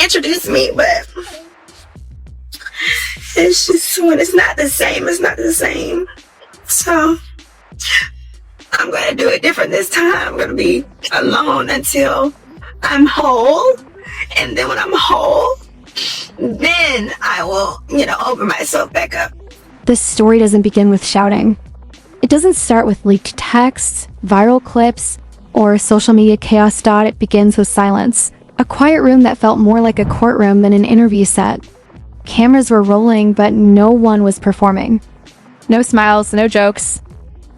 introduce me, but it's just when it's not the same, it's not the same. So I'm going to do it different this time. I'm going to be alone until I'm whole. And then when I'm whole, then I will, open myself back up. This story doesn't begin with shouting. It doesn't start with leaked texts, viral clips, or social media chaos. It begins with silence. A quiet room that felt more like a courtroom than an interview set. Cameras were rolling, but no one was performing. No smiles, no jokes.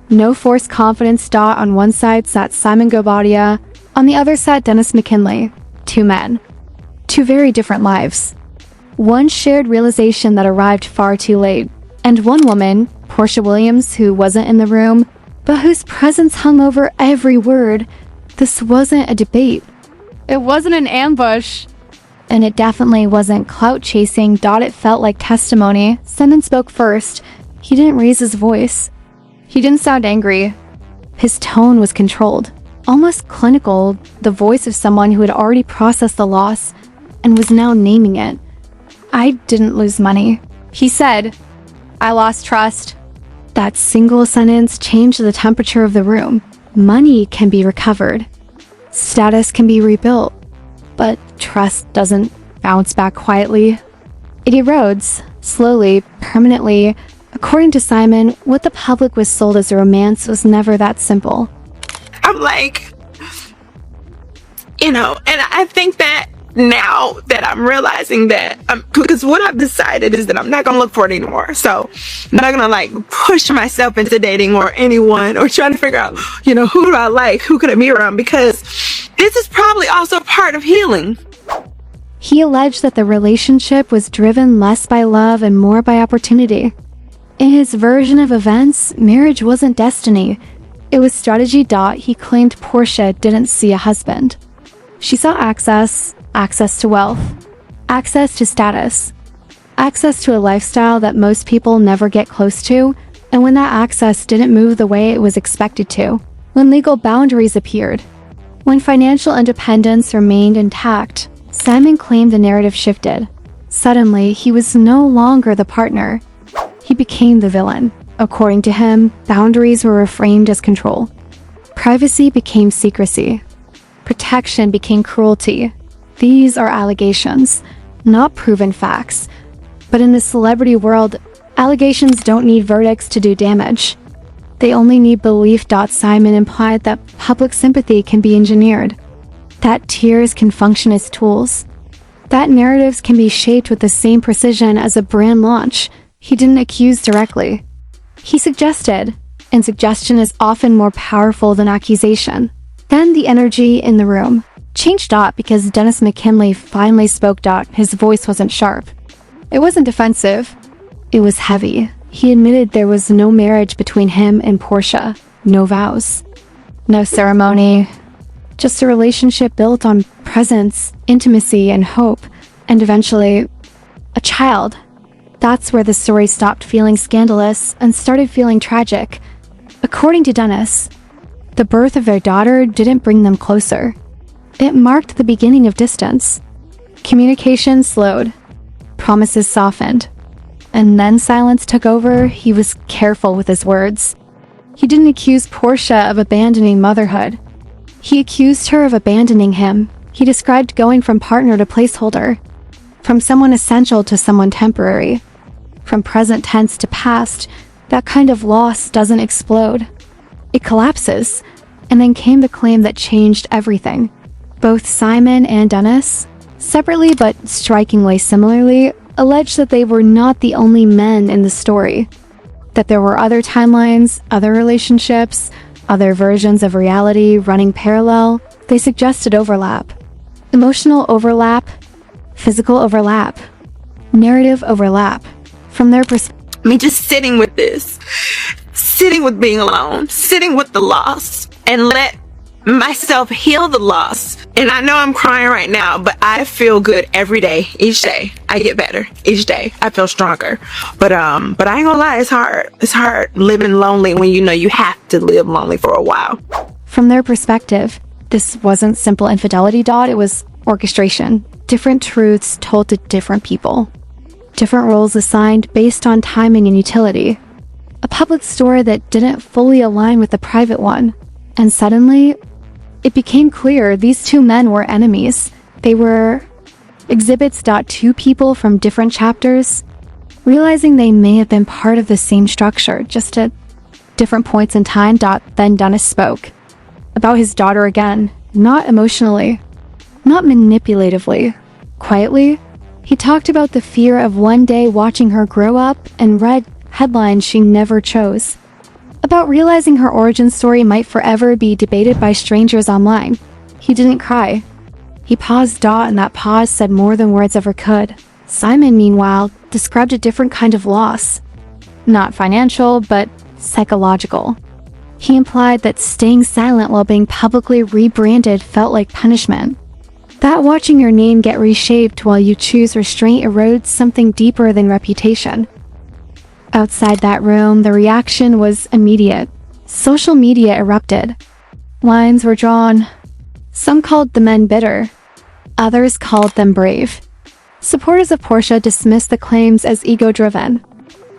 No forced confidence. On one side sat Simon Guobadia, on the other sat Dennis McKinley. Two men. Two very different lives. One shared realization that arrived far too late. And one woman, Porsha Williams, who wasn't in the room, but whose presence hung over every word. This wasn't a debate. It wasn't an ambush. And it definitely wasn't clout chasing. It felt like testimony. Simon spoke first. He didn't raise his voice. He didn't sound angry. His tone was controlled, almost clinical, the voice of someone who had already processed the loss and was now naming it. I didn't lose money, he said. I lost trust. That single sentence changed the temperature of the room. Money can be recovered. Status can be rebuilt. But trust doesn't bounce back quietly. It erodes, slowly, permanently. According to Simon, what the public was sold as a romance was never that simple. I'm like, and I think that now that I'm realizing that, because what I've decided is that I'm not going to look for it anymore. So I'm not going to push myself into dating or anyone or trying to figure out, who do I like? Who could I be around? Because this is probably also part of healing. He alleged that the relationship was driven less by love and more by opportunity. In his version of events, marriage wasn't destiny. It was strategy. He claimed Porsha didn't see a husband. She saw access to wealth, access to status, access to a lifestyle that most people never get close to, and when that access didn't move the way it was expected to, when legal boundaries appeared, when financial independence remained intact, Simon claimed the narrative shifted. Suddenly, he was no longer the partner. He became the villain. According to him, boundaries were reframed as control. Privacy became secrecy. Protection became cruelty. These are allegations, not proven facts. But in the celebrity world, allegations don't need verdicts to do damage. They only need belief. Simon implied that public sympathy can be engineered, that tears can function as tools, that narratives can be shaped with the same precision as a brand launch. He didn't accuse directly. He suggested, and suggestion is often more powerful than accusation. Then the energy in the room changed. Because Dennis McKinley finally spoke. His voice wasn't sharp. It wasn't defensive. It was heavy. He admitted there was no marriage between him and Porsha. No vows. No ceremony. Just a relationship built on presence, intimacy, and hope. And eventually, a child. That's where the story stopped feeling scandalous and started feeling tragic. According to Dennis, the birth of their daughter didn't bring them closer. It marked the beginning of distance. Communication slowed. Promises softened. And then silence took over. He was careful with his words. He didn't accuse Porsha of abandoning motherhood. He accused her of abandoning him. He described going from partner to placeholder, from someone essential to someone temporary, from present tense to past. That kind of loss doesn't explode. It collapses. And then came the claim that changed everything. Both Simon and Dennis, separately but strikingly similarly, alleged that they were not the only men in the story, that there were other timelines, other relationships, other versions of reality running parallel. They suggested overlap. Emotional overlap, physical overlap, narrative overlap. From their perspective, just sitting with this, sitting with being alone, sitting with the loss, and let myself heal the loss. And I know I'm crying right now, but I feel good every day. Each day I get better. Each day I feel stronger. But I ain't gonna lie, it's hard. It's hard living lonely when you know you have to live lonely for a while. From their perspective, this wasn't simple infidelity. It was Orchestration. Different truths told to different people. Different roles assigned based on timing and utility. A public story that didn't fully align with the private one. And suddenly, it became clear these two men were enemies. They were exhibits. Two people from different chapters. Realizing they may have been part of the same structure, just at different points in time. Then Dennis spoke. About his daughter again. Not emotionally. Not manipulatively. Quietly, he talked about the fear of one day watching her grow up and read headlines she never chose. About realizing her origin story might forever be debated by strangers online. He didn't cry. He paused. And that pause said more than words ever could. Simon, meanwhile, described a different kind of loss. Not financial, but psychological. He implied that staying silent while being publicly rebranded felt like punishment. That watching your name get reshaped while you choose restraint erodes something deeper than reputation. Outside that room, the reaction was immediate. Social media erupted. Lines were drawn. Some called the men bitter. Others called them brave. Supporters of Porsha dismissed the claims as ego-driven.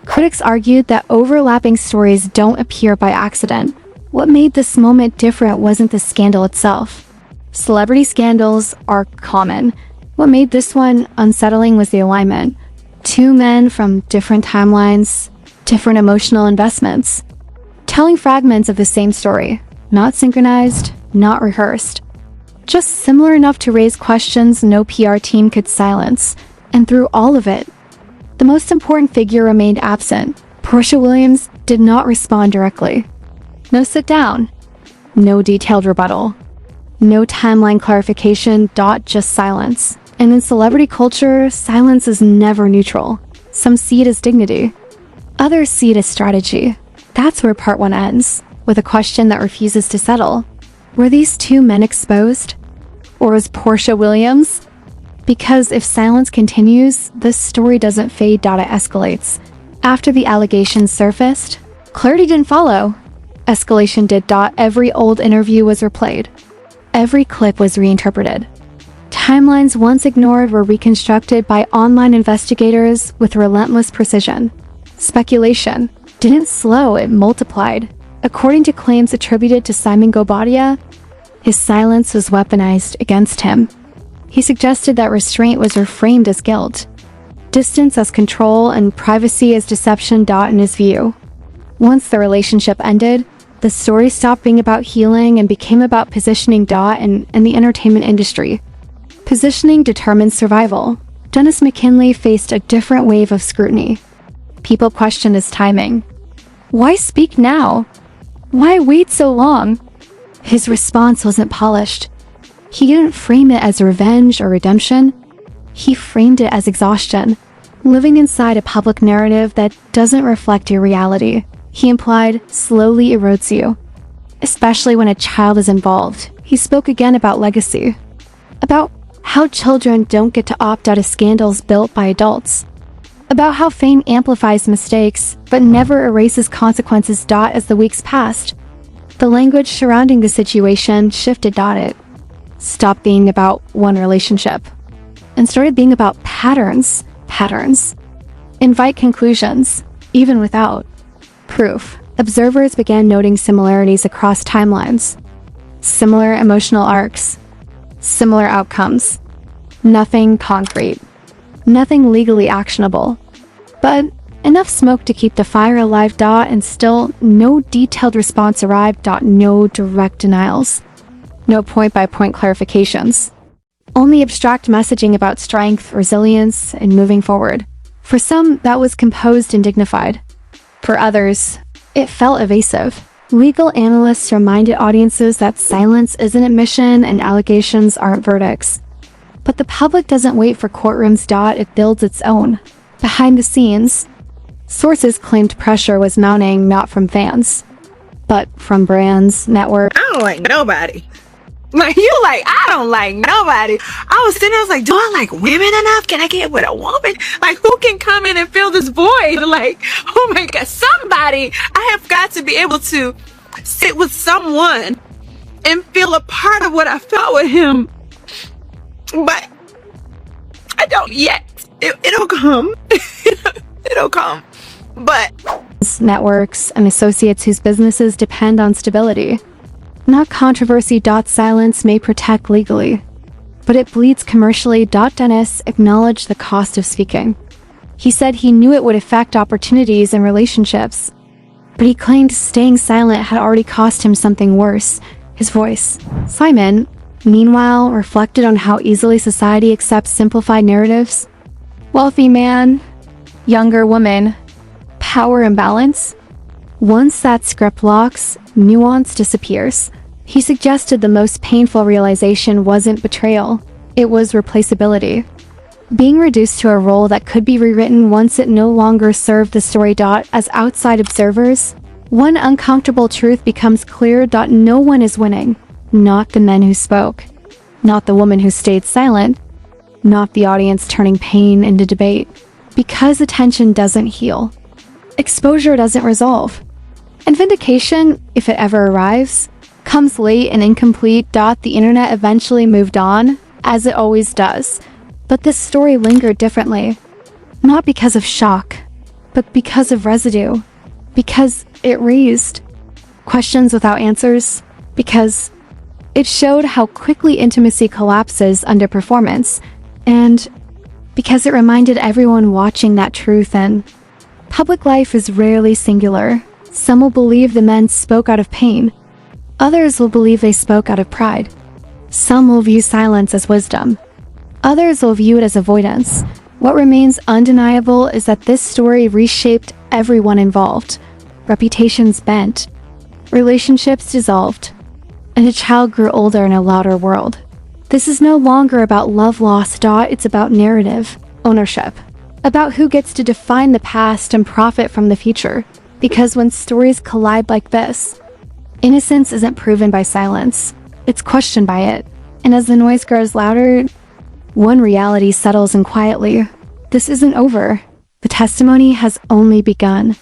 Critics argued that overlapping stories don't appear by accident. What made this moment different wasn't the scandal itself. Celebrity scandals are common. What made this one unsettling was the alignment. Two men from different timelines, different emotional investments, telling fragments of the same story. Not synchronized, not rehearsed. Just similar enough to raise questions no PR team could silence. And through all of it, the most important figure remained absent. Porsha Williams did not respond directly. No sit down. No detailed rebuttal. No timeline clarification. Just silence. And in celebrity culture, silence is never neutral. Some see it as dignity. Others see it as strategy. That's where part one ends, with a question that refuses to settle. Were these two men exposed? Or was Porsha Williams? Because if silence continues, this story doesn't fade. It escalates. After the allegations surfaced, clarity didn't follow. Escalation did. Every old interview was replayed. Every clip was reinterpreted. Timelines once ignored were reconstructed by online investigators with relentless precision. Speculation didn't slow, it multiplied. According to claims attributed to Simon Guobadia, his silence was weaponized against him. He suggested that restraint was reframed as guilt, distance as control, and privacy as deception. In his view, once the relationship ended, the story stopped being about healing and became about positioning. In the entertainment industry, positioning determines survival. Dennis McKinley faced a different wave of scrutiny. People questioned his timing. Why speak now? Why wait so long? His response wasn't polished. He didn't frame it as revenge or redemption. He framed it as exhaustion, living inside a public narrative that doesn't reflect your reality. He implied slowly erodes you, especially when a child is involved. He spoke again about legacy, about how children don't get to opt out of scandals built by adults, about how fame amplifies mistakes but never erases consequences. As the weeks passed, the language surrounding the situation shifted. It stopped being about one relationship and started being about patterns. Invite conclusions, even without proof. Observers began noting similarities across timelines, similar emotional arcs, similar outcomes. Nothing concrete, nothing legally actionable, but enough smoke to keep the fire alive. And still, no detailed response arrived. No direct denials, no point-by-point clarifications. Only abstract messaging about strength, resilience, and moving forward. For some, that was composed and dignified. For others, it felt evasive. Legal analysts reminded audiences that silence isn't admission and allegations aren't verdicts. But the public doesn't wait for courtrooms. It builds its own. Behind the scenes, sources claimed pressure was mounting not from fans, but from brands, networks. I don't like nobody. Like, you like, I don't like nobody. I was sitting there, I was like, do I like women enough? Can I get with a woman? Like, who can come in and fill this void? Like, oh my God, somebody. I have got to be able to sit with someone and feel a part of what I felt with him. but I don't yet. It'll come. It'll come. But networks and associates whose businesses depend on stability. Not controversy. Silence may protect legally, but it bleeds commercially. Dennis acknowledged the cost of speaking. He said he knew it would affect opportunities and relationships, but he claimed staying silent had already cost him something worse: his voice. Simon, meanwhile, reflected on how easily society accepts simplified narratives. Wealthy man, younger woman, power imbalance. Once that script locks, nuance disappears. He suggested the most painful realization wasn't betrayal, it was replaceability. Being reduced to a role that could be rewritten once it no longer served the story. As outside observers, one uncomfortable truth becomes clear. No one is winning. Not the men who spoke, not the woman who stayed silent, not the audience turning pain into debate. Because attention doesn't heal, exposure doesn't resolve, and vindication, if it ever arrives, comes late and incomplete. The internet eventually moved on, as it always does, but this story lingered differently. Not because of shock, but because of residue. Because it raised questions without answers. Because it showed how quickly intimacy collapses under performance. And because it reminded everyone watching that truth and public life is rarely singular. Some will believe the men spoke out of pain. Others will believe they spoke out of pride. Some will view silence as wisdom. Others will view it as avoidance. What remains undeniable is that this story reshaped everyone involved. Reputations bent, relationships dissolved, and a child grew older in a louder world. This is no longer about love lost. It's about narrative, ownership, about who gets to define the past and profit from the future. Because when stories collide like this, innocence isn't proven by silence, it's questioned by it. And as the noise grows louder, one reality settles in quietly. This isn't over. The testimony has only begun.